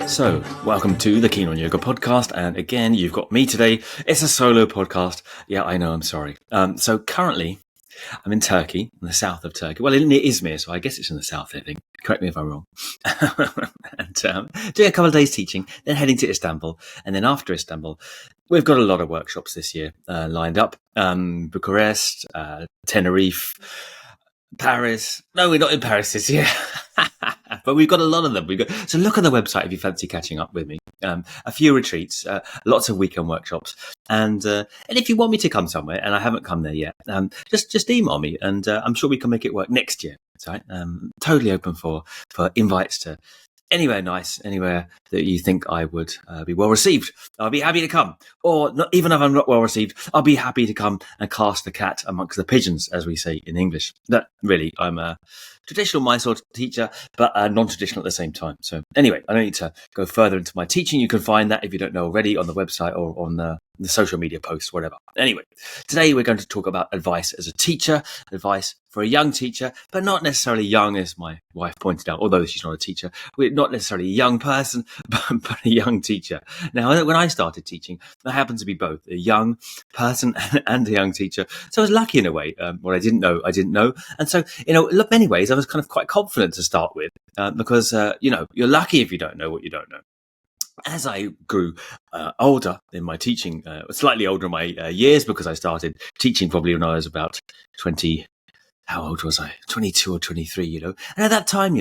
So, welcome to the Keen on Yoga podcast, and again, you've got me today. It's a solo podcast. Yeah, I know, I'm sorry. So currently, I'm in Turkey, in the south of Turkey. Well, near Izmir, so I guess it's in the south, I think. Correct me if I'm wrong. And doing a couple of days teaching, then heading to Istanbul, and then after Istanbul, we've got a lot of workshops this year lined up. Bucharest, Tenerife, Paris. No, we're not in Paris this year. But we've got a lot of them. So look at the website if you fancy catching up with me. A few retreats, lots of weekend workshops, and if you want me to come somewhere, and I haven't come there yet, just email me, and I'm sure we can make it work next year. Right? Totally open for invites to anywhere nice, anywhere that you think I would be well received. I'll be happy to come. Or not, even if I'm not well received, I'll be happy to come and cast the cat amongst the pigeons, as we say in English. That really, I'm a traditional Mysore teacher, but non-traditional at the same time. So anyway, I don't need to go further into my teaching. You can find that, if you don't know already, on the website or on the social media posts, whatever. Anyway, today we're going to talk about advice as a teacher, advice for a young teacher, but not necessarily young, as my wife pointed out, although she's not a teacher. We're not necessarily a young person, but a young teacher. Now, when I started teaching, I happened to be both a young person and a young teacher. So I was lucky in a way. What I didn't know. And so, in many ways, I was kind of quite confident to start with because, you're lucky if you don't know what you don't know. As I grew older in my teaching, slightly older in my years, because I started teaching probably when I was about 20. How old was I? 22 or 23, And at that time,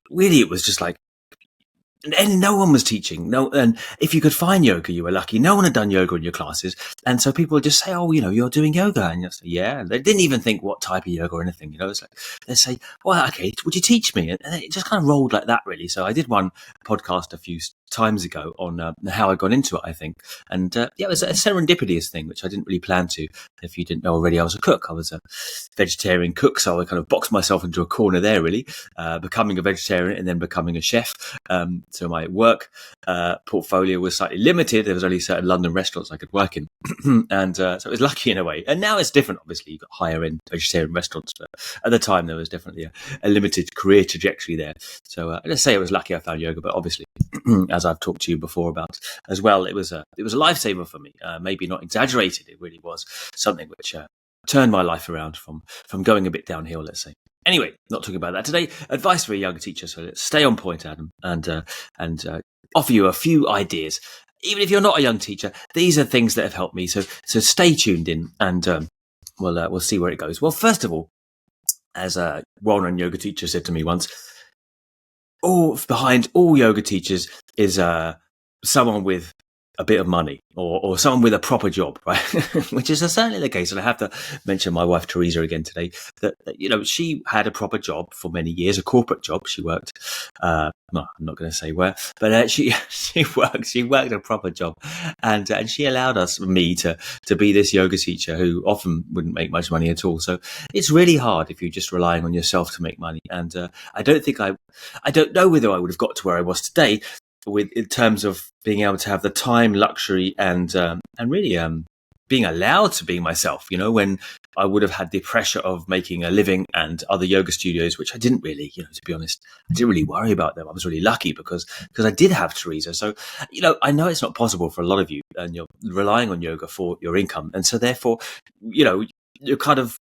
really it was just like, and no one was teaching. And if you could find yoga, you were lucky. No one had done yoga in your classes. And so people would just say, oh, you're doing yoga. And you'll say, yeah. And they didn't even think what type of yoga or anything, It's like, they say, well, okay, would you teach me? And it just kind of rolled like that, really. So I did one podcast a few times ago on how I got into it, I think. And it was a serendipitous thing, which I didn't really plan to. If you didn't know already, I was a cook. I was a vegetarian cook. So I kind of boxed myself into a corner there, really, becoming a vegetarian and then becoming a chef. So my work portfolio was slightly limited. There was only certain London restaurants I could work in. And so it was lucky in a way. And now it's different, obviously. You've got higher end vegetarian restaurants. But at the time, there was definitely a limited career trajectory there. So let's say it was lucky I found yoga. But obviously, as I've talked to you before about as well, it was a lifesaver for me. Maybe not exaggerated. It really was something which turned my life around from going a bit downhill, let's say. Anyway, not talking about that today. Advice for a young teacher. So let's stay on point, Adam, and offer you a few ideas. Even if you're not a young teacher, these are things that have helped me. So stay tuned in, and we'll see where it goes. Well, first of all, as a well-known yoga teacher said to me once, behind all yoga teachers is someone with a bit of money or someone with a proper job, right? Which is certainly the case. And I have to mention my wife, Teresa, again today, that she had a proper job for many years, a corporate job. She worked, I'm not going to say where, but she worked a proper job, and she allowed me to be this yoga teacher who often wouldn't make much money at all. So it's really hard if you're just relying on yourself to make money. And I don't know whether I would have got to where I was today in terms of being able to have the time, luxury, and really being allowed to be myself, when I would have had the pressure of making a living and other yoga studios, which I didn't really, to be honest, I didn't really worry about them. I was really lucky because I did have Teresa. So, I know it's not possible for a lot of you, and you're relying on yoga for your income. And so therefore, you're kind of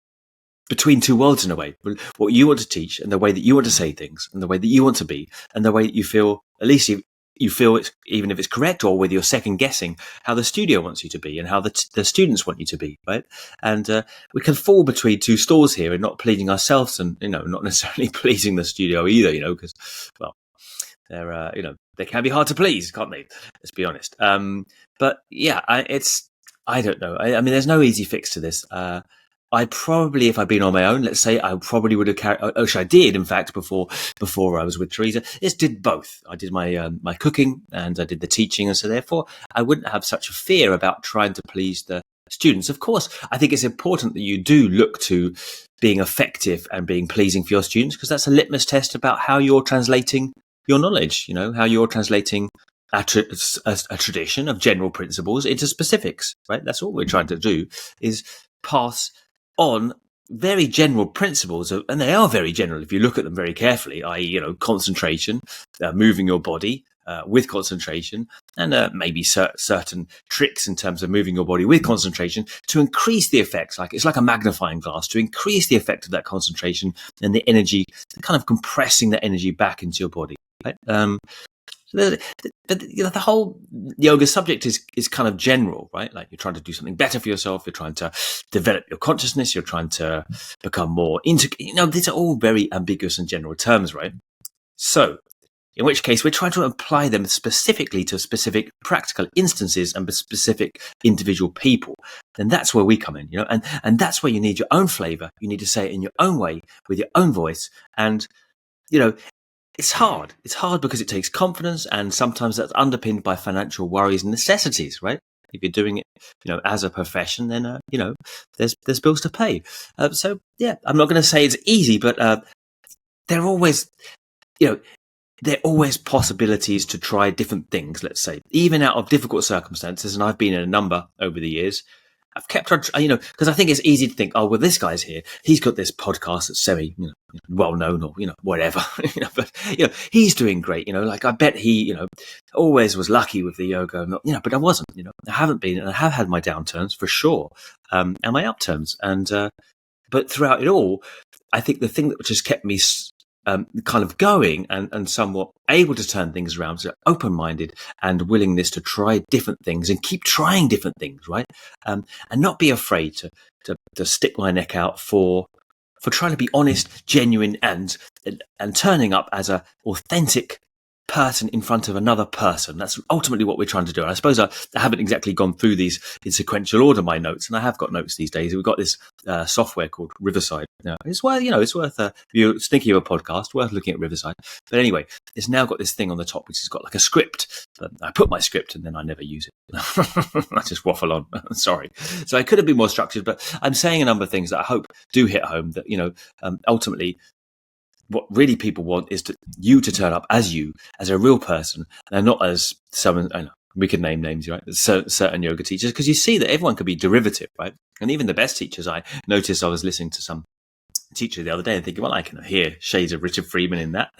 between two worlds in a way, what you want to teach and the way that you want to say things and the way that you want to be and the way that you feel, at least you feel it's, even if it's correct, or whether you're second guessing how the studio wants you to be and how the students want you to be, right? And we can fall between two stools here and not pleasing ourselves and, not necessarily pleasing the studio either, because, well, they're, they can be hard to please, can't they? Let's be honest. But yeah, I don't know. I mean, there's no easy fix to this. I probably, if I'd been on my own, let's say, I probably would have carried, which I did, in fact, before I was with Teresa, did both. I did my cooking and I did the teaching. And so therefore, I wouldn't have such a fear about trying to please the students. Of course, I think it's important that you do look to being effective and being pleasing for your students, because that's a litmus test about how you're translating your knowledge, how you're translating a tradition of general principles into specifics, right? That's all we're trying to do, is pass on very general principles, and they are very general if you look at them very carefully, i.e., concentration, moving your body with concentration, and maybe certain tricks in terms of moving your body with concentration to increase the effects. Like it's like a magnifying glass to increase the effect of that concentration and the energy, kind of compressing the energy back into your body. Right? But the whole yoga subject is kind of general, right? Like you're trying to do something better for yourself. You're trying to develop your consciousness. You're trying to become more these are all very ambiguous and general terms, right? So, in which case we're trying to apply them specifically to specific practical instances and specific individual people. And that's where we come in, and that's where you need your own flavor. You need to say it in your own way with your own voice. And, it's hard. It's hard because it takes confidence, and sometimes that's underpinned by financial worries and necessities, right? If you're doing it, as a profession, then there's bills to pay. So yeah, I'm not going to say it's easy, but there are always, there are always possibilities to try different things. Let's say, even out of difficult circumstances, and I've been in a number over the years. I've kept on, because I think it's easy to think, oh, well, this guy's here. He's got this podcast that's semi, well known, or whatever. But he's doing great. Like I bet he, always was lucky with the yoga. But I wasn't. I haven't been, and I have had my downturns for sure, and my upturns. And but throughout it all, I think the thing that just kept me kind of going and somewhat able to turn things around, so open-minded and willingness to try different things and keep trying different things, right? And not be afraid to stick my neck out for trying to be honest, genuine, and turning up as a authentic person in front of another person. That's ultimately what we're trying to do. And I suppose I haven't exactly gone through these in sequential order, my notes, and I have got notes these days. We've got this software called Riverside. Now, it's worth, if you're thinking of a podcast, worth looking at Riverside. But anyway, it's now got this thing on the top, which has got like a script. I put my script and then I never use it. I just waffle on. Sorry. So I could have been more structured, but I'm saying a number of things that I hope do hit home that, ultimately, what really people want is you to turn up as you, as a real person, and not as someone. I know, we could name names, right? Certain yoga teachers, because you see that everyone could be derivative, right? And even the best teachers, I noticed I was listening to some teacher the other day and thinking, well, I can hear shades of Richard Freeman in that,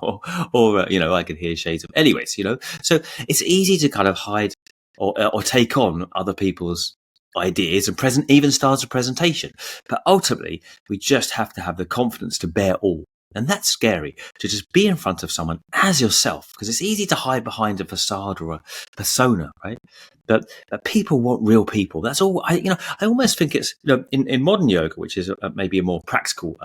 or I could hear shades of. Anyways, so it's easy to kind of hide or take on other people's ideas and even styles of presentation, but ultimately we just have to have the confidence to bear all. And that's scary, to just be in front of someone as yourself, because it's easy to hide behind a facade or a persona, right? But people want real people. That's all. I almost think it's in modern yoga, which is maybe a more practical,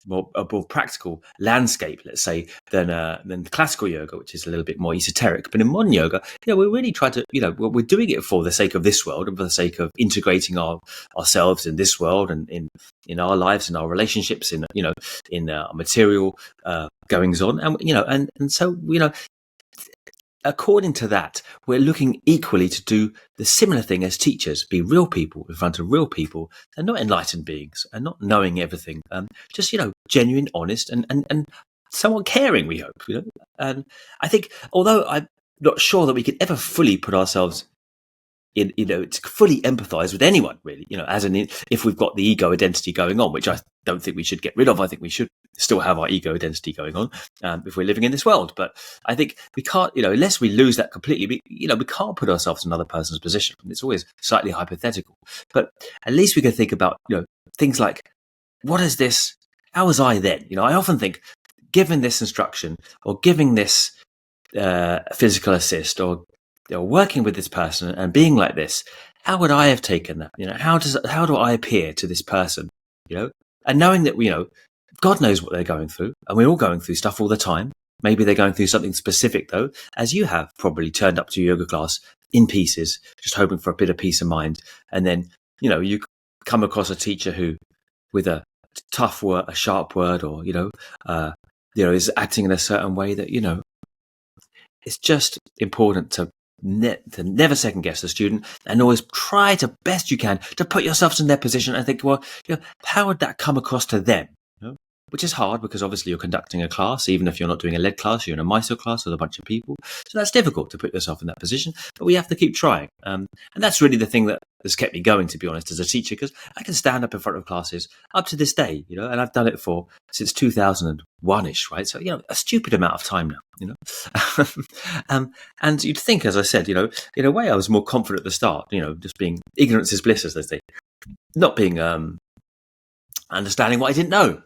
more practical landscape, let's say, than classical yoga, which is a little bit more esoteric. But in modern yoga, we really try to, we're doing it for the sake of this world and for the sake of integrating ourselves in this world and in our lives, in our relationships, in our material goings on, and so according to that, we're looking equally to do the similar thing as teachers, be real people in front of real people, and not enlightened beings, and not knowing everything. Just, genuine, honest, and somewhat caring, we hope. And I think, although I'm not sure that we could ever fully put ourselves in, to fully empathize with anyone, really, if we've got the ego identity going on, which I don't think we should get rid of. I think we should still have our ego identity going on if we're living in this world. But I think we can't, unless we lose that completely, we can't put ourselves in another person's position. It's always slightly hypothetical. But at least we can think about, things like, what is this? How was I then? I often think, given this instruction or giving this physical assist or working with this person and being like this, how would I have taken that? How do I appear to this person? And knowing that God knows what they're going through, and we're all going through stuff all the time. Maybe they're going through something specific, though, as you have probably turned up to your yoga class in pieces, just hoping for a bit of peace of mind, and then you come across a teacher who, with a tough word, a sharp word, or is acting in a certain way that it's just important to never second guess the student, and always try to best you can to put yourselves in their position and think, well, how would that come across to them? Which is hard because obviously you're conducting a class, even if you're not doing a lead class, you're in a Mysore class with a bunch of people. So that's difficult to put yourself in that position, but we have to keep trying. And that's really the thing that has kept me going, to be honest, as a teacher, because I can stand up in front of classes up to this day, and I've done it since 2001-ish, right? So, a stupid amount of time now, and you'd think, as I said, in a way I was more confident at the start, just being ignorance is bliss, as they say, not being understanding what I didn't know.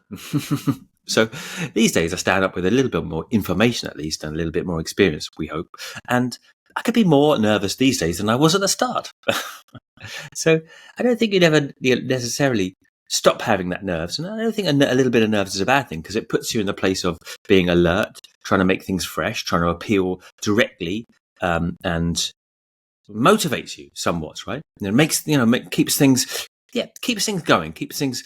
So these days I stand up with a little bit more information, at least, and a little bit more experience, we hope. And I could be more nervous these days than I was at the start. So I don't think you'd ever necessarily stop having that nerves. And I don't think a little bit of nerves is a bad thing, because it puts you in the place of being alert, trying to make things fresh, trying to appeal directly, and motivates you somewhat, right? It makes, keeps things going, keeps things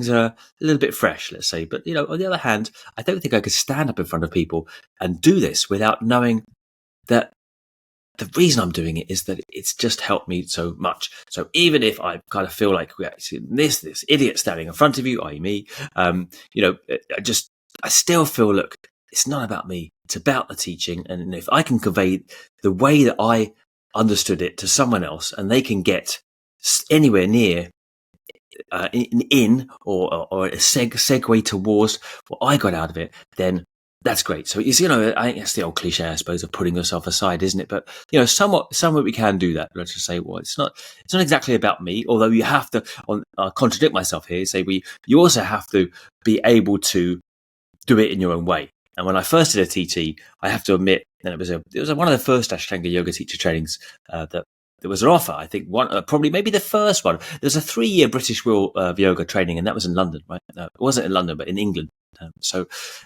a little bit fresh, let's say. But, on the other hand, I don't think I could stand up in front of people and do this without knowing that the reason I'm doing it is that it's just helped me so much. So even if I kind of feel like we actually this idiot standing in front of you, i.e. me, I still feel, look, it's not about me. It's about the teaching. And if I can convey the way that I understood it to someone else, and they can get anywhere near or a segue towards what I got out of it, then that's great. So it's, I think that's the old cliche, I suppose, of putting yourself aside, isn't it? But, somewhat we can do that. Let's just say, well, it's not exactly about me, although you have to contradict myself here, say you also have to be able to do it in your own way. And when I first did a TT, I have to admit, and it was one of the first Ashtanga yoga teacher trainings that there was an offer. I think probably maybe the first one. There's a 3-year British Wheel of Yoga training, and that was in London, right? It wasn't in London, but in England. So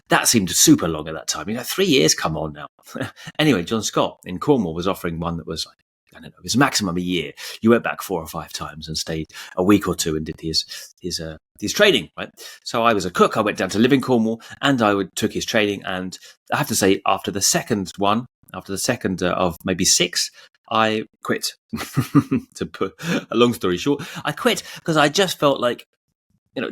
that seemed super long at that time. 3 years, come on now. Anyway, John Scott in Cornwall was offering one that was like, I don't know, it was maximum a year. You went back 4 or 5 times and stayed a week or two and did his training, right? So I was a cook. I went down to live in Cornwall and took his training. And I have to say, after the second of maybe 6, I quit. To put a long story short, I quit because I just felt like,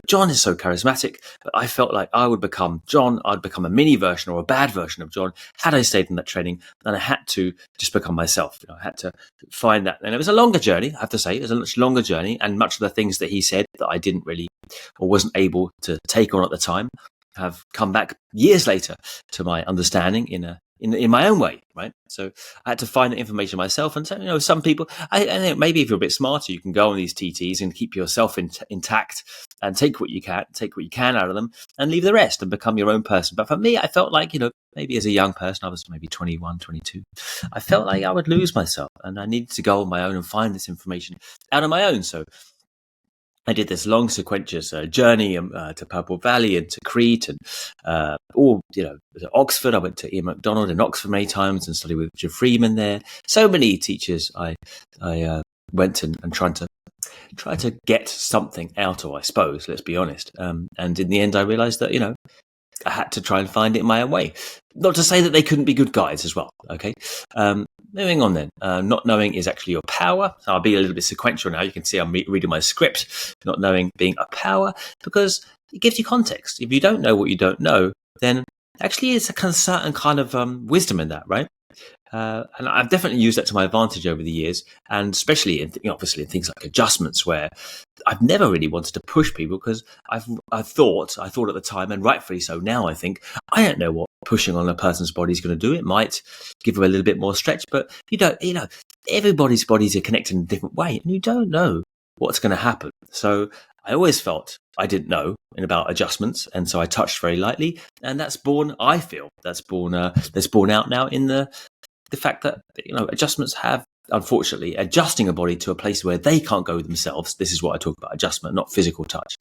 John is so charismatic, but I felt like I would become John. I'd become a mini version or a bad version of John had I stayed in that training, and I had to just become myself. I had to find that. And it was a longer journey, I have to say. It was a much longer journey, and much of the things that he said that I didn't really or wasn't able to take on at the time have come back years later to my understanding in my own way, right? So I had to find the information myself. And so, some people, I think maybe if you're a bit smarter, you can go on these TTs and keep yourself intact and take what you can out of them and leave the rest and become your own person. But for me, I felt like, maybe as a young person, I was maybe 21, 22. I felt like I would lose myself and I needed to go on my own and find this information out on my own. So I did this long sequentious journey to Purple Valley and to Crete and to Oxford. I went to Ian MacDonald in Oxford many times and studied with Richard Freeman there. So many teachers I went and try to get something out of, I suppose, let's be honest. And in the end, I realized that, I had to try and find it in my own way. Not to say that they couldn't be good guides as well, okay? Moving on then. Not knowing is actually your power. So I'll be a little bit sequential now. You can see I'm reading my script. Not knowing being a power, because it gives you context. If you don't know what you don't know, then actually it's a certain kind of wisdom in that, right? And I've definitely used that to my advantage over the years, and especially obviously in things like adjustments, where I've never really wanted to push people because I thought at the time, and rightfully so now, I think I don't know what pushing on a person's body is going to do. It might give them a little bit more stretch, but everybody's bodies are connected in a different way, and you don't know what's going to happen. So I always felt I didn't know about adjustments, and so I touched very lightly, and that's born out now in the fact that adjustments have, unfortunately, adjusting a body to a place where they can't go themselves. This is what I talk about, adjustment, not physical touch,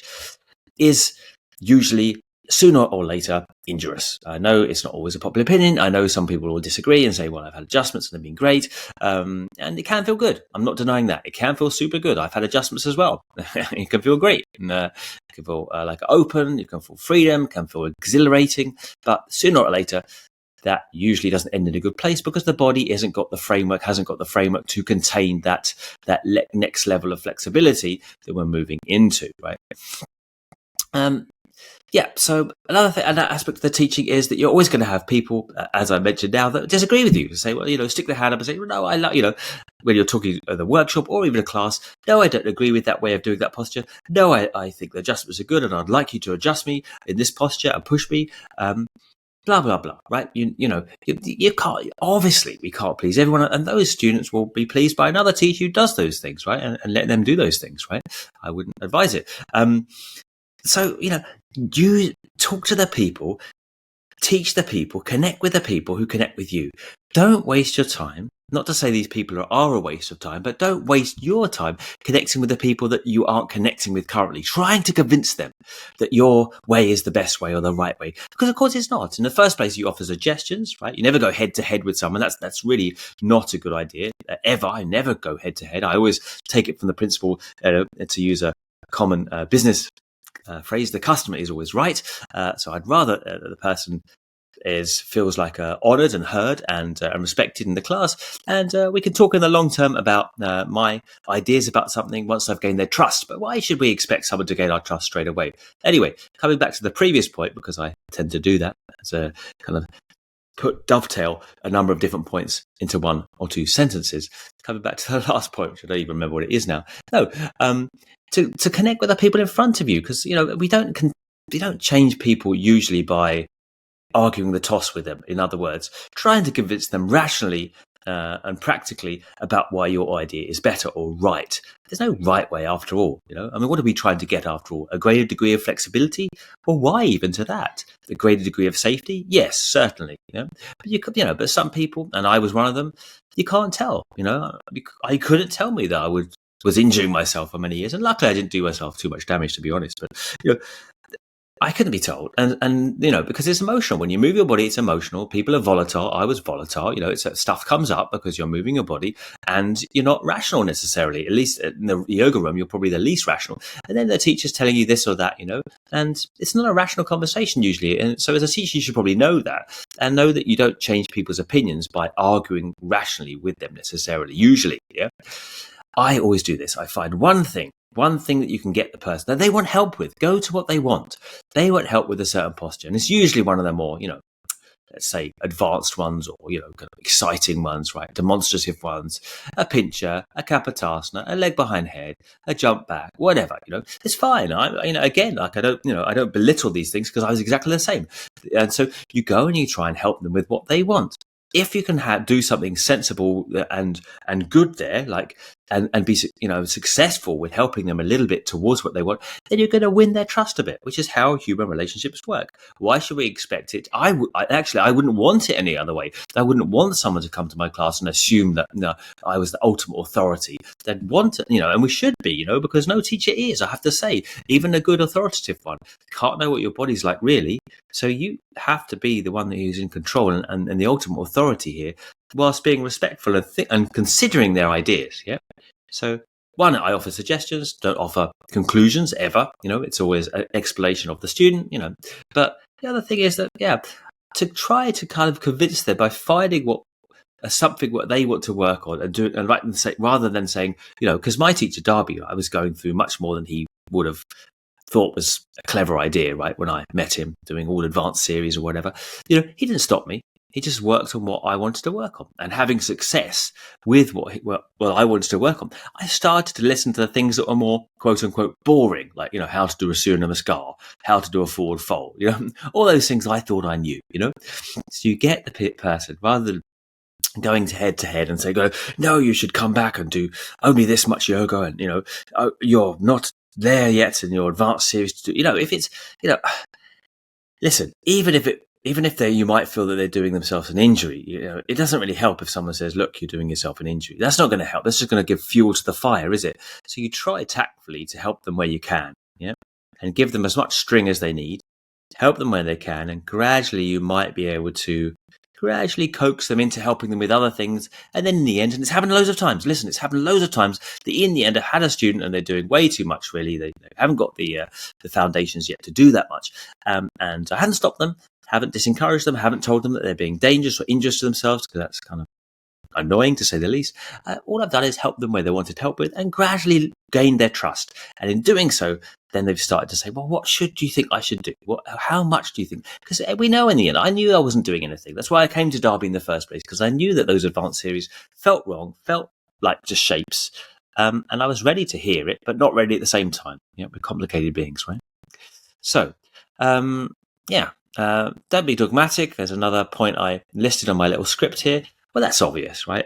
is usually sooner or later injurious. I know it's not always a popular opinion. I know some people will disagree and say, well, I've had adjustments and they've been great. And it can feel good. I'm not denying that. It can feel super good. I've had adjustments as well. It can feel great. And, it can feel like open. You can feel freedom. It can feel exhilarating. But sooner or later, that usually doesn't end in a good place because the body hasn't got the framework to contain that next level of flexibility that we're moving into, right? So another aspect of the teaching is that you're always going to have people, as I mentioned now, that disagree with you. Say, well, stick their hand up and say, no, I love, when you're talking at the workshop or even a class, no, I don't agree with that way of doing that posture. No, I think the adjustments are good and I'd like you to adjust me in this posture and push me. Blah, blah, blah, right? You can't, obviously we can't please everyone. And those students will be pleased by another teacher who does those things, right? And let them do those things, right? I wouldn't advise it. So, you talk to the people, teach the people, connect with the people who connect with you. Don't waste your time. Not to say these people are a waste of time, but don't waste your time connecting with the people that you aren't connecting with currently, trying to convince them that your way is the best way or the right way. Because of course it's not. In the first place, you offer suggestions, right? You never go head to head with someone. That's really not a good idea. Ever. I never go head to head. I always take it from the principle, to use a common business phrase, the customer is always right. So I'd rather the person feels like honoured and heard and respected in the class, and we can talk in the long term about my ideas about something once I've gained their trust. But why should we expect someone to gain our trust straight away? Anyway, coming back to the previous point, because I tend to do that as a kind of dovetail a number of different points into one or two sentences. Coming back to the last point, which I don't even remember what it is now. No, to connect with the people in front of you, because we don't change people usually by arguing the toss with them. In other words, trying to convince them rationally and practically about why your idea is better or right. There's no right way after all. What are we trying to get after all? A greater degree of flexibility? Or why even to that? A greater degree of safety? Yes, certainly. But but some people, and I was one of them, you can't tell. I couldn't tell me that I was injuring myself for many years, and luckily I didn't do myself too much damage, to be honest. But I couldn't be told, and because it's emotional. When you move your body, it's emotional. People are volatile. I was volatile. Stuff comes up because you're moving your body, and you're not rational necessarily. At least in the yoga room, you're probably the least rational. And then the teacher's telling you this or that, and it's not a rational conversation usually. And so, as a teacher, you should probably know that and know that you don't change people's opinions by arguing rationally with them necessarily. Usually, yeah. I always do this. I find one thing that you can get the person that they want help with. Go to what they want. They want help with a certain posture. And it's usually one of the more, let's say advanced ones or, kind of exciting ones, right? Demonstrative ones, a pincher, a kapotasana, a leg behind head, a jump back, whatever, it's fine. Again, like I don't belittle these things because I was exactly the same. And so you go and you try and help them with what they want. If you can do something sensible and good there, and be successful with helping them a little bit towards what they want, then you're going to win their trust a bit, which is how human relationships work. Why should we expect it? I wouldn't want it any other way. I wouldn't want someone to come to my class and assume that I was the ultimate authority. They'd want it, and we should be, because no teacher is. I have to say, even a good authoritative one can't know what your body's like really. So you have to be the one who's in control and the ultimate authority here, whilst being respectful and considering their ideas. Yeah. So one, I offer suggestions, don't offer conclusions ever. It's always an explanation of the student. But the other thing is that to try to kind of convince them by finding what they want to work on and do it, and rather than saying, because my teacher Darby, I was going through much more than he would have thought was a clever idea, right? When I met him doing all advanced series or whatever, he didn't stop me. He just worked on what I wanted to work on, and having success with what I wanted to work on, I started to listen to the things that were more quote unquote boring, like how to do a Surya Namaskar, how to do a forward fold, all those things I thought I knew. So you get the person rather than going head to head and say, no, you should come back and do only this much yoga, and you're not there yet in your advanced series to do, if it's, listen, even if you might feel that they're doing themselves an injury, it doesn't really help if someone says, look, you're doing yourself an injury. That's not going to help. That's just going to give fuel to the fire, is it? So you try tactfully to help them where you can, and give them as much string as they need, help them where they can, and gradually you might be able to gradually coax them into helping them with other things. And then in the end, and it's happened loads of times, that in the end I've had a student and they're doing way too much really. They haven't got the foundations yet to do that much. And I hadn't stopped them, haven't disencouraged them, haven't told them that they're being dangerous or injurious to themselves, because that's kind of annoying to say the least. All I've done is help them where they wanted help with and gradually gain their trust. And in doing so, then they've started to say, well, what do you think I should do? How much do you think? Because we know in the end, I knew I wasn't doing anything. That's why I came to Derby in the first place, because I knew that those advanced series felt wrong, felt like just shapes. And I was ready to hear it, but not ready at the same time. We're complicated beings, right? So, don't be dogmatic. There's another point I listed on my little script here. Well, that's obvious, right?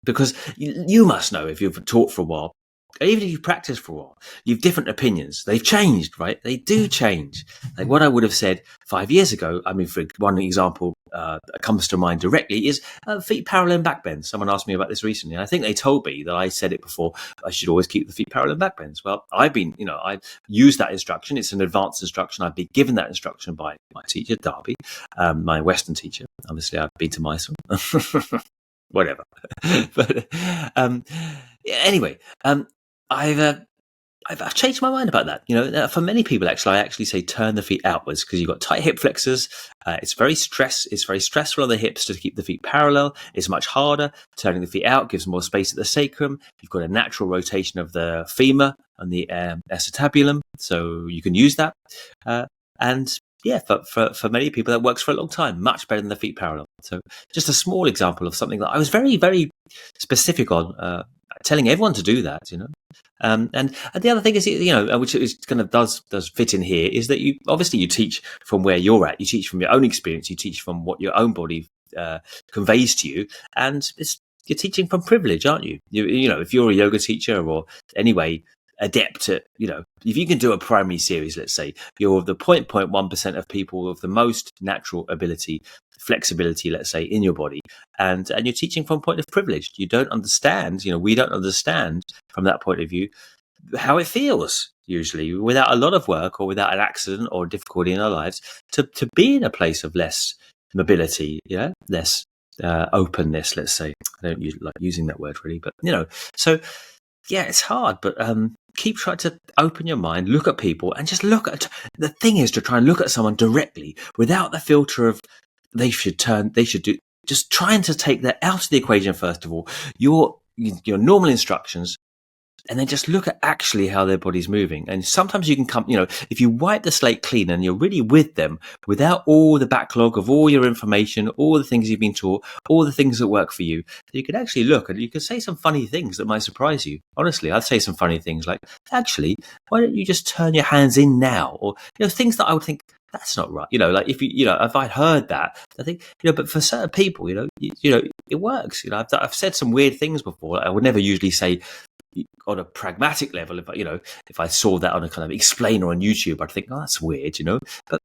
Because you must know, if you've taught for a while, even if you've practiced for a while, you've different opinions. They've changed, right? They do change. Like what I would have said 5 years ago, I mean, for one example that comes to mind directly is feet parallel and back bends. Someone asked me about this recently, and I think they told me that I said it before, I should always keep the feet parallel and back bends. Well, I've used that instruction. It's an advanced instruction. I've been given that instruction by my teacher, Darby, my Western teacher. Obviously, I've been to Mysore. Whatever. But anyway, I've changed my mind about that. For many people, actually, I actually say turn the feet outwards because you've got tight hip flexors. It's very stressful on the hips to keep the feet parallel. It's much harder. Turning the feet out gives more space at the sacrum. You've got a natural rotation of the femur and the acetabulum, so you can use that. For many people, that works for a long time, much better than the feet parallel. So just a small example of something that I was very, very specific on, telling everyone to do that, And the other thing is, which is kind of does fit in here, is that you teach from where you're at. You teach from your own experience. You teach from what your own body conveys to you, and you're teaching from privilege, aren't you? If you're a yoga teacher or anyway adept at, if you can do a primary series, let's say, you're the 0.1% of people with the most natural ability, flexibility, let's say, in your body, and you're teaching from a point of privilege. You don't understand, we don't understand from that point of view how it feels, usually, without a lot of work or without an accident or difficulty in our lives, to be in a place of less mobility, less openness, let's say. I don't like using that word really, but so yeah, it's hard, but keep trying to open your mind, look at people, and just look at. The thing is to try and look at someone directly without the filter of they should do. Just trying to take that out of the equation first of all. Your normal instructions, and then just look at actually how their body's moving. And sometimes you can come, if you wipe the slate clean and you're really with them without all the backlog of all your information, all the things you've been taught, all the things that work for you, you can actually look and you can say some funny things that might surprise you. Honestly, I'd say some funny things like, actually, why don't you just turn your hands in now? Or, things that I would think, that's not right. Like if I'd heard that, I think, but for certain people, it works. I've said some weird things before. I would never usually say, on a pragmatic level, if I saw that on a kind of explainer on YouTube, I'd think, oh, that's weird, But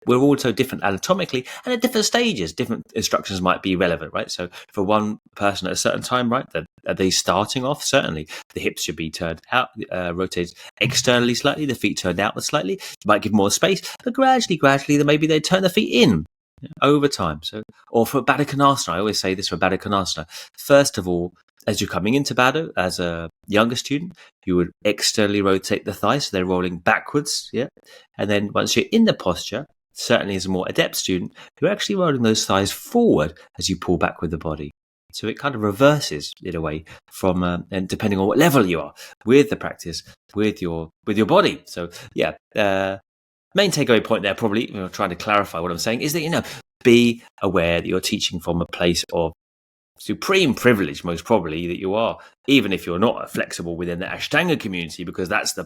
we're all so different anatomically, and at different stages, different instructions might be relevant, right? So for one person at a certain time, right, are they starting off? Certainly, the hips should be turned out, rotated externally slightly, the feet turned outward slightly. You might give more space, but gradually, then maybe they turn the feet in over time. So, or for Baddha Konasana, I always say this for Baddha Konasana. First of all, as you're coming into Baddha as a younger student, you would externally rotate the thighs, so they're rolling backwards, and then once you're in the posture, certainly as a more adept student, you're actually rolling those thighs forward as you pull back with the body. So it kind of reverses in a way from, and depending on what level you are with the practice, with your body. So main takeaway point there, probably, trying to clarify what I'm saying, is that, be aware that you're teaching from a place of supreme privilege, most probably, that you are, even if you're not flexible within the Ashtanga community, because that's the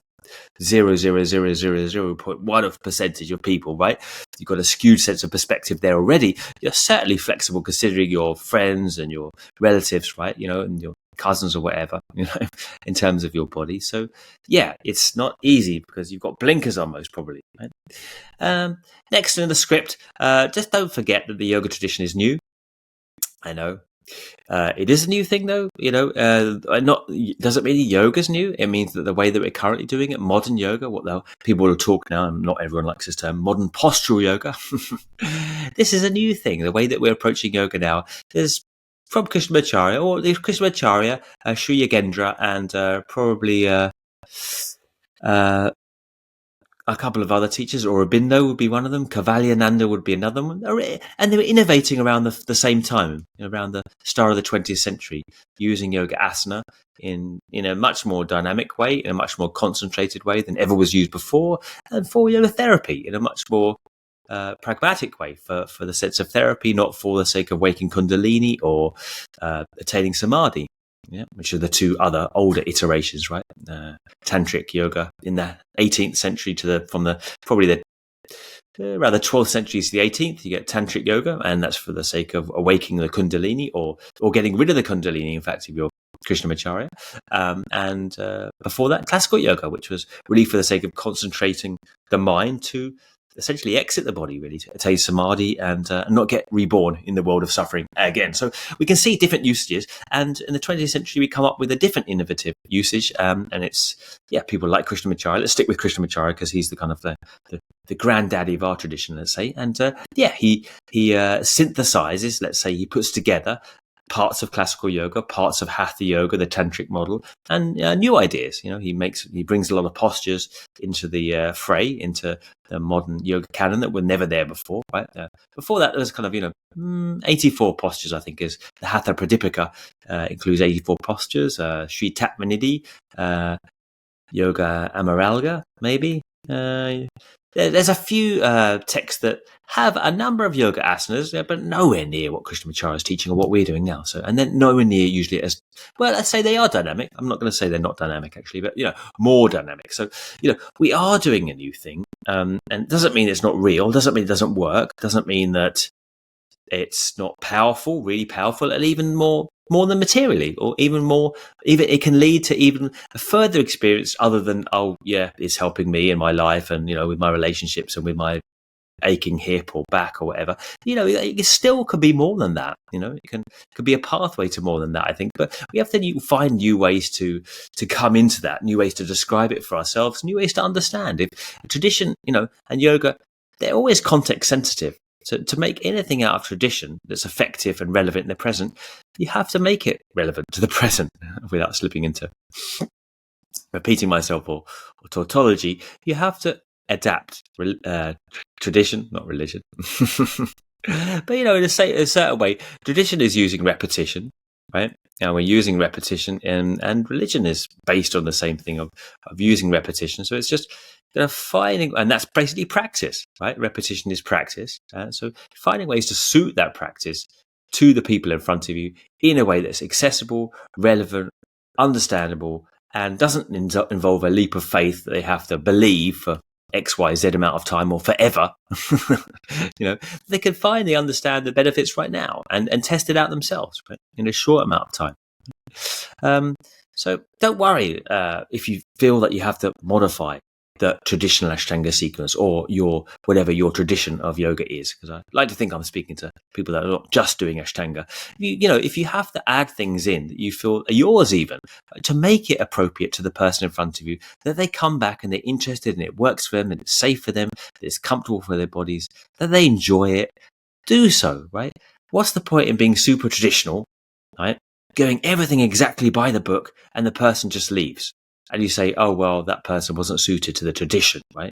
0.00001 of percentage of people, right? You've got a skewed sense of perspective there already. You're certainly flexible considering your friends and your relatives, right? And your cousins or whatever, in terms of your body. So yeah, it's not easy because you've got blinkers on, most probably, right? Next in the script, just don't forget that the yoga tradition is new. I know. It is a new thing, though. Doesn't mean yoga's new. It means that the way that we're currently doing it, modern yoga, people will talk now, and not everyone likes this term, modern postural yoga. This is a new thing. The way that we're approaching yoga now is from Krishnamacharya, or the Krishnamacharya, Sri Yogendra, and probably a couple of other teachers, or Aurobindo would be one of them, Kavalyananda would be another one, and they were innovating around the same time, around the start of the 20th century, using yoga asana in a much more dynamic way, in a much more concentrated way than ever was used before, and for yoga therapy in a much more pragmatic way, for the sense of therapy, not for the sake of waking kundalini or attaining samadhi. which are the two other older iterations, right? Tantric yoga in the 18th century probably the around the 12th century to the 18th, you get tantric yoga, and that's for the sake of awakening the kundalini or getting rid of the kundalini, in fact, if you're Krishnamacharya. And before that, classical yoga, which was really for the sake of concentrating the mind to essentially exit the body, really, to attain samadhi and not get reborn in the world of suffering again. So we can see different usages. And in the 20th century, we come up with a different innovative usage. And it's, people like Krishnamacharya. Let's stick with Krishnamacharya because he's the kind of the granddaddy of our tradition, let's say. And he synthesizes, let's say, he puts together parts of classical yoga, parts of hatha yoga, the tantric model, and new ideas. He brings a lot of postures into the fray, into the modern yoga canon that were never there before. Right? Before that, there was kind of 84 postures. I think is the Hatha Pradipika includes 84 postures. Sri Tatmanidhi, Yoga Amaralga, maybe. There's a few texts that have a number of yoga asanas, but nowhere near what Krishnamacharya is teaching or what we're doing now. So, and then nowhere near usually as well. Let's say they are dynamic. I'm not going to say they're not dynamic actually, but more dynamic. So, we are doing a new thing, and it doesn't mean it's not real. Doesn't mean it doesn't work. Doesn't mean that it's not powerful, really powerful, and even more than materially, or even more, even it can lead to even a further experience other than, it's helping me in my life and, with my relationships and with my aching hip or back or whatever. It still could be more than that. It could be a pathway to more than that, I think. But we have to find new ways to come into that, new ways to describe it for ourselves, new ways to understand. If tradition, and yoga, they're always context sensitive. So to make anything out of tradition that's effective and relevant in the present, you have to make it relevant to the present without slipping into repeating myself or tautology. You have to adapt tradition, not religion. But, in a certain way, tradition is using repetition, right? And we're using repetition, and religion is based on the same thing of using repetition. So it's just finding, and that's basically practice, right? Repetition is practice. So finding ways to suit that practice to the people in front of you in a way that's accessible, relevant, understandable, and doesn't involve a leap of faith that they have to believe for X, Y, Z amount of time or forever. They can finally understand the benefits right now and test it out themselves, right, in a short amount of time. So don't worry if you feel that you have to modify the traditional Ashtanga sequence or whatever your tradition of yoga is, because I like to think I'm speaking to people that are not just doing Ashtanga. If you have to add things in that you feel are yours, even to make it appropriate to the person in front of you, that they come back and they're interested and it works for them and it's safe for them, that it's comfortable for their bodies, that they enjoy it, do so, right? What's the point in being super traditional, right? Going everything exactly by the book and the person just leaves. And you say, oh, well, that person wasn't suited to the tradition, right?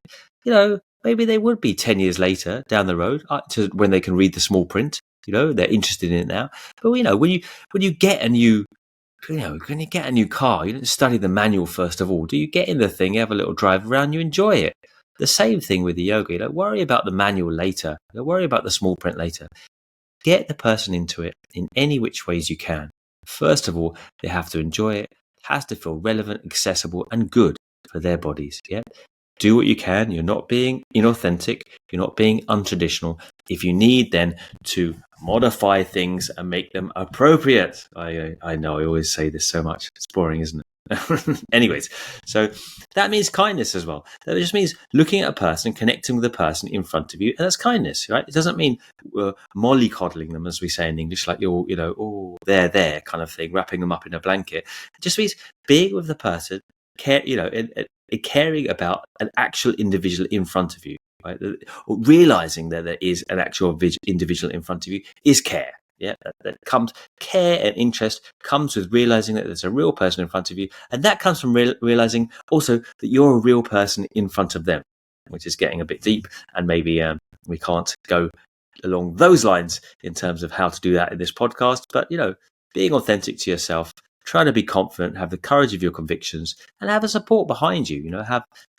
Maybe they would be 10 years later down the road when they can read the small print. They're interested in it now. But, when you get a new, when you get a new car, you don't study the manual first of all. Do you get in the thing, you have a little drive around, you enjoy it? The same thing with the yoga. You don't worry about the manual later. You don't worry about the small print later. Get the person into it in any which ways you can. First of all, they have to enjoy it. Has to feel relevant, accessible, and good for their bodies. Yeah, do what you can. You're not being inauthentic. You're not being untraditional. If you need then to modify things and make them appropriate, I know I always say this so much. It's boring, isn't it? Anyways, so that means kindness as well. That just means looking at a person, connecting with the person in front of you, and that's kindness, right? It doesn't mean mollycoddling them, as we say in English, like you're, they're there kind of thing, wrapping them up in a blanket. It just means being with the person, caring about an actual individual in front of you, right? Realizing that there is an actual individual in front of you is care. Yeah, that comes, care and interest comes with realizing that there's a real person in front of you, and that comes from realizing also that you're a real person in front of them, which is getting a bit deep, and maybe we can't go along those lines in terms of how to do that in this podcast. But being authentic to yourself, trying to be confident, have the courage of your convictions, and have a support behind you.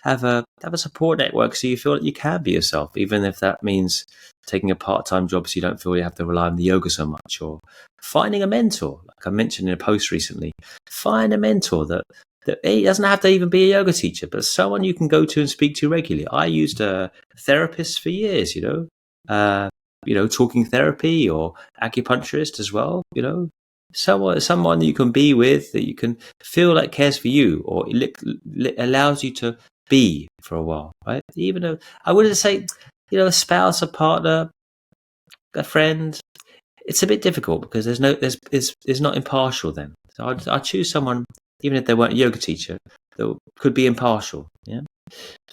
Have a support network so you feel that you can be yourself, even if that means taking a part-time job so you don't feel you have to rely on the yoga so much, or finding a mentor. Like I mentioned in a post recently, find a mentor that it doesn't have to even be a yoga teacher, but someone you can go to and speak to regularly. I used a therapist for years, talking therapy, or acupuncturist as well, someone you can be with, that you can feel like cares for you, or allows you to be for a while, right? Even though I wouldn't say, a spouse, a partner, a friend, it's a bit difficult because it's not impartial then. So I'd choose someone, even if they weren't a yoga teacher, that could be impartial. Yeah.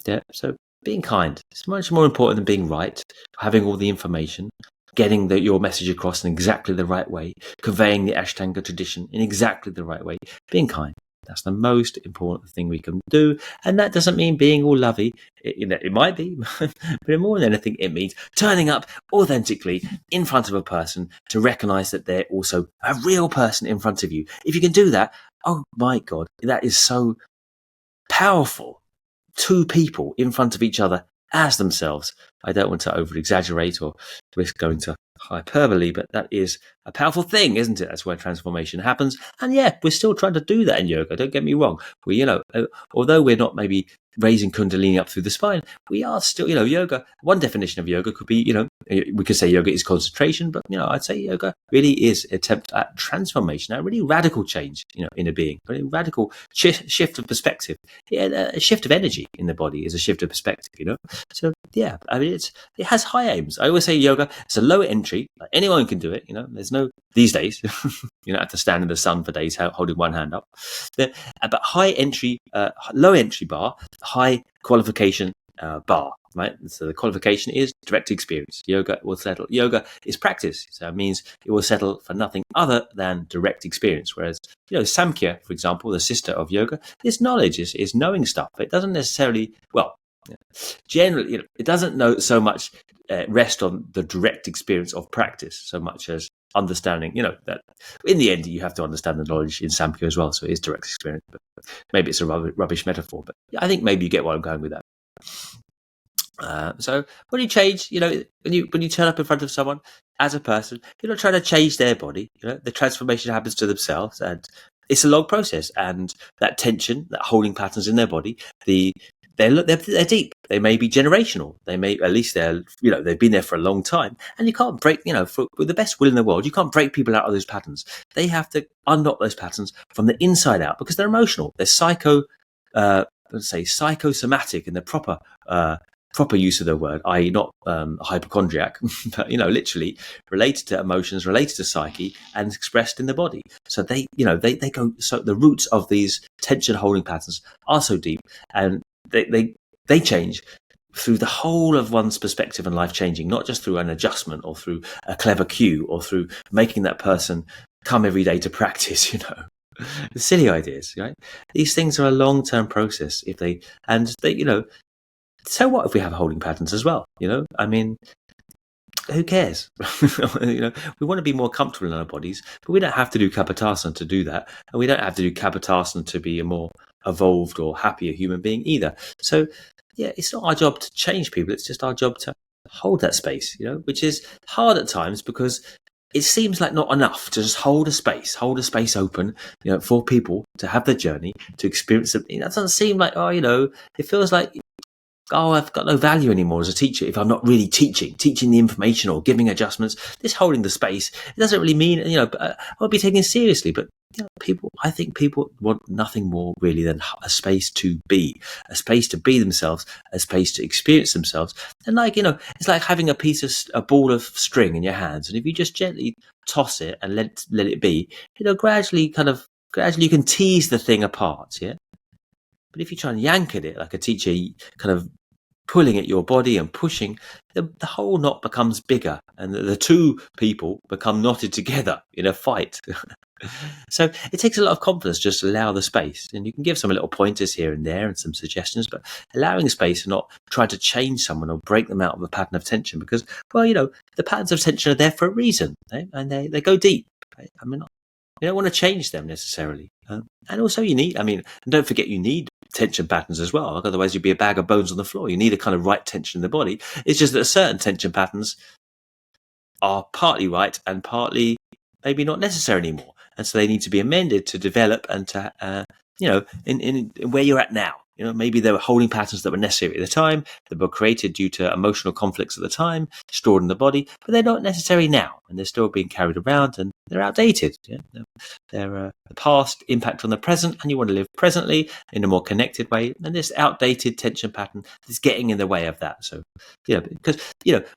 Yeah. So being kind is much more important than being right, having all the information, getting your message across in exactly the right way, conveying the Ashtanga tradition in exactly the right way. Being kind. That's the most important thing we can do. And that doesn't mean being all lovey. It might be, but more than anything, it means turning up authentically in front of a person to recognize that they're also a real person in front of you. If you can do that, oh my God, that is so powerful. Two people in front of each other as themselves. I don't want to over exaggerate or risk going to hyperbole, but that is a powerful thing, isn't it? That's where transformation happens. And yeah, we're still trying to do that in yoga. Don't get me wrong. Although we're not maybe raising Kundalini up through the spine, we are still, yoga. One definition of yoga could be, we could say yoga is concentration, but, I'd say yoga really is an attempt at transformation, a really radical change, in a being, a really radical shift of perspective. Yeah, a shift of energy in the body is a shift of perspective, So yeah, I mean, it has high aims. I always say yoga, it's a low entry. Like anyone can do it. There's no, these days, you don't have to stand in the sun for days holding one hand up. But high entry, low entry bar, high qualification bar, right? So the qualification is direct experience. Yoga will settle. Yoga is practice. So it means it will settle for nothing other than direct experience. Whereas, Samkhya, for example, the sister of yoga, is knowledge, is knowing stuff. It doesn't necessarily, generally, it doesn't know so much rest on the direct experience of practice so much as understanding, that in the end you have to understand the knowledge in Samkhya as well. So it is direct experience, but maybe it's a rubbish metaphor. But I think maybe you get where I'm going with that. So when you change, when you turn up in front of someone as a person, you're not trying to change their body. The transformation happens to themselves, and it's a long process. And that tension, that holding patterns in their body, they're deep. They may be generational. They may, at least they've been there for a long time, and you can't break. With the best will in the world, you can't break people out of those patterns. They have to unlock those patterns from the inside out because they're emotional. They're psychosomatic in the proper use of the word, i.e. not hypochondriac, but, literally related to emotions, related to psyche, and expressed in the body. So they go, so the roots of these tension holding patterns are so deep, and they change through the whole of one's perspective and life changing, not just through an adjustment or through a clever cue or through making that person come every day to practice, silly ideas, right? These things are a long-term process so what if we have holding patterns as well? I mean, who cares? We want to be more comfortable in our bodies, but we don't have to do Kapotasana to do that. And we don't have to do Kapotasana to be a more evolved or happier human being either. So yeah, it's not our job to change people. It's just our job to hold that space, which is hard at times because it seems like not enough to just hold a space open, for people to have their journey, to experience it. That doesn't seem like, it feels like, I've got no value anymore as a teacher if I'm not really teaching the information or giving adjustments. This holding the space, it doesn't really mean, I'll be taken seriously. But I think people want nothing more really than a space to be themselves, a space to experience themselves. And it's like having a ball of string in your hands. And if you just gently toss it and let it be, gradually you can tease the thing apart. Yeah. But if you try and yank at it like a teacher, kind of pulling at your body and pushing, the whole knot becomes bigger, and the two people become knotted together in a fight. So it takes a lot of confidence just to allow the space. And you can give some little pointers here and there and some suggestions, but allowing space and not trying to change someone or break them out of a pattern of tension because, the patterns of tension are there for a reason, right? And they go deep. Right? I mean, you don't want to change them necessarily. And also and don't forget you need tension patterns as well. Otherwise you'd be a bag of bones on the floor. You need a kind of right tension in the body. It's just that certain tension patterns are partly right and partly maybe not necessary anymore. And so they need to be amended to develop and to, in where you're at now. Maybe there were holding patterns that were necessary at the time, that were created due to emotional conflicts at the time, stored in the body, but they're not necessary now, and they're still being carried around, and they're outdated. They're the past impact on the present, and you want to live presently in a more connected way, and this outdated tension pattern is getting in the way of that. So, because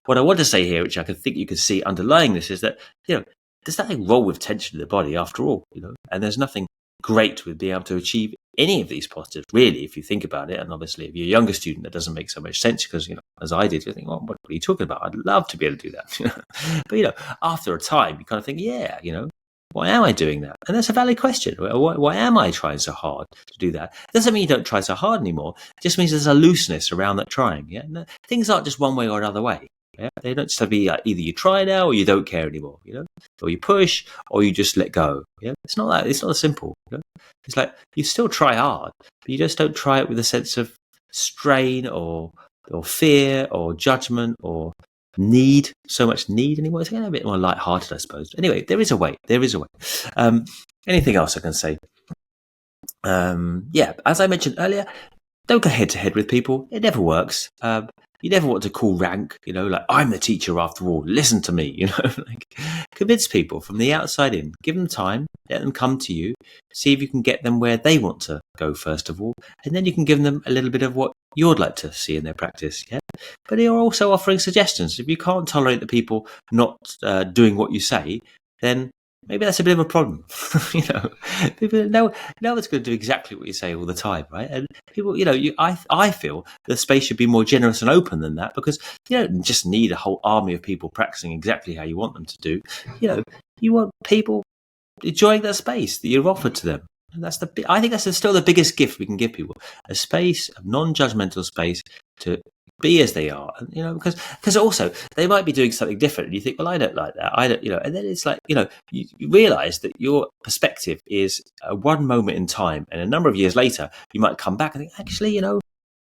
what I want to say here, which I think you can see underlying this, is that there's nothing wrong with tension in the body after all, and there's nothing great with being able to achieve any of these positives, really, if you think about it. And obviously, if you're a younger student, that doesn't make so much sense because, as I did, you think, well, what are you talking about? I'd love to be able to do that. But, after a time, you kind of think, yeah, why am I doing that? And that's a valid question. Why am I trying so hard to do that? It doesn't mean you don't try so hard anymore. It just means there's a looseness around that trying. Yeah, no, things aren't just one way or another way. Yeah? They don't just have to be either you try now or you don't care anymore, or you push or you just let go. Yeah, it's not that. It's not as simple. It's like you still try hard, but you just don't try it with a sense of strain or fear or judgment or so much need anymore. It's a bit more light-hearted, I suppose. Anyway, there is a way. Anything else I can say? As I mentioned earlier, don't go head to head with people. It never works. You never want to call rank, like I'm the teacher after all. Listen to me, convince people from the outside in. Give them time. Let them come to you. See if you can get them where they want to go first of all, and then you can give them a little bit of what you'd like to see in their practice. Yeah, but you're also offering suggestions. If you can't tolerate the people not doing what you say, then maybe that's a bit of a problem. People no one's going to do exactly what you say all the time, right? And people, I feel the space should be more generous and open than that, because you don't just need a whole army of people practicing exactly how you want them to do. You want people enjoying that space that you've offered to them. And I think that's still the biggest gift we can give people: a space, a non-judgmental space to be as they are, because also they might be doing something different, and you think, well, I don't like that, I don't, and then it's like, you realize that your perspective is one moment in time, and a number of years later, you might come back and think, actually,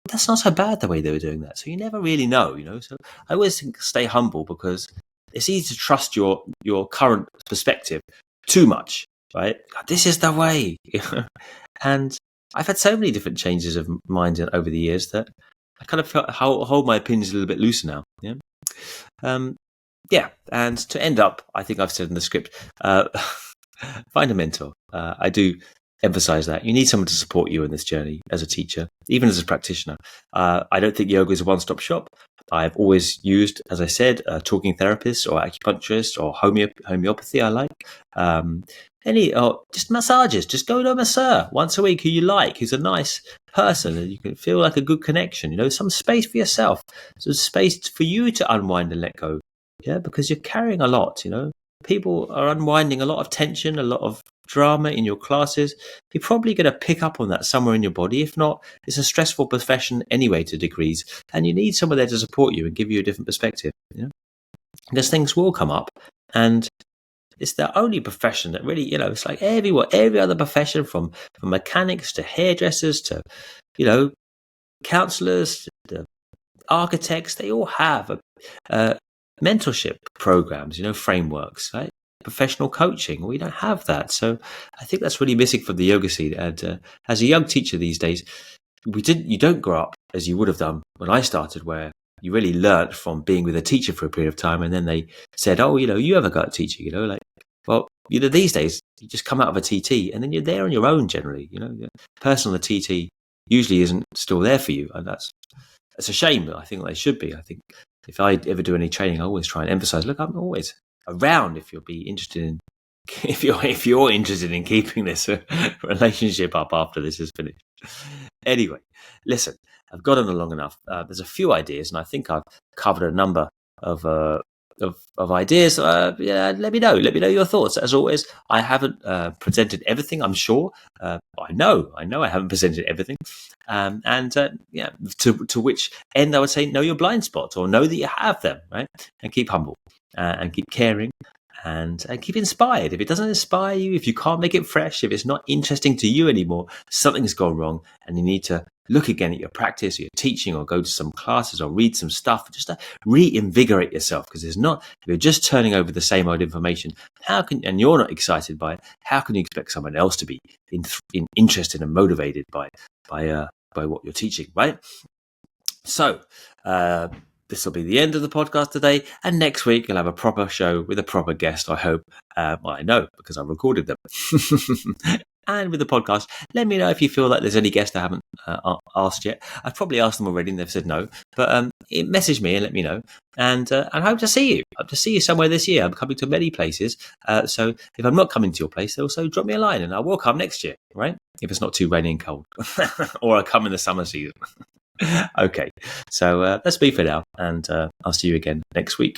that's not so bad the way they were doing that. So you never really know, So I always think stay humble, because it's easy to trust your current perspective too much, right? This is the way, and I've had so many different changes of mind over the years that I kind of hold my opinions a little bit looser now. Yeah. And to end up, I think I've said in the script, find a mentor. I do emphasize that you need someone to support you in this journey as a teacher, even as a practitioner. I don't think yoga is a one-stop shop. I've always used, as I said, talking therapists or acupuncturists or homeopathy. I like just massages. Just go to a masseur once a week who you like, who's a nice person, and you can feel like a good connection. Some space for yourself, some space for you to unwind and let go. Yeah, because you're carrying a lot. People are unwinding a lot of tension, a lot of drama in your classes. You're probably going to pick up on that somewhere in your body. If not, it's a stressful profession anyway to degrees, and you need someone there to support you and give you a different perspective. Because things will come up, and it's the only profession that really, it's like every other profession, from mechanics to hairdressers to, counselors to architects. They all have mentorship programs, frameworks, right? Professional coaching. We don't have that. So I think that's really missing from the yoga scene. And as a young teacher these days, you don't grow up as you would have done when I started, where you really learnt from being with a teacher for a period of time, and then they said, oh, you have a go at teaching, these days you just come out of a TT and then you're there on your own generally. The person on the TT usually isn't still there for you, and that's a shame. But I think they should be. I think if I ever do any training, I always try and emphasize, look, I'm always around if you'll be interested in if you're interested in keeping this relationship up after this is finished. Anyway, listen, I've gone on long enough. There's a few ideas, and I think I've covered a number of ideas. Let me know your thoughts. As always, I haven't presented everything, I'm sure. I know I haven't presented everything. To which end I would say know your blind spots, or know that you have them, right? And keep humble and keep caring, and keep inspired. If it doesn't inspire you, if you can't make it fresh, if it's not interesting to you anymore, something's gone wrong, and you need to look again at your practice or your teaching, or go to some classes or read some stuff just to reinvigorate yourself. Because if you're just turning over the same old information, and you're not excited by it, how can you expect someone else to be interested and motivated by what you're teaching, right? So this will be the end of the podcast today, and next week you'll have a proper show with a proper guest, I hope. I know, because I recorded them. And with the podcast, let me know if you feel like there's any guests I haven't asked yet. I've probably asked them already and they've said no, but message me and let me know. And I hope to see you. I hope to see you somewhere this year. I'm coming to many places. So if I'm not coming to your place, also drop me a line and I will come next year, right? If it's not too rainy and cold. Or I come in the summer season. Okay, so that's me for now, and I'll see you again next week.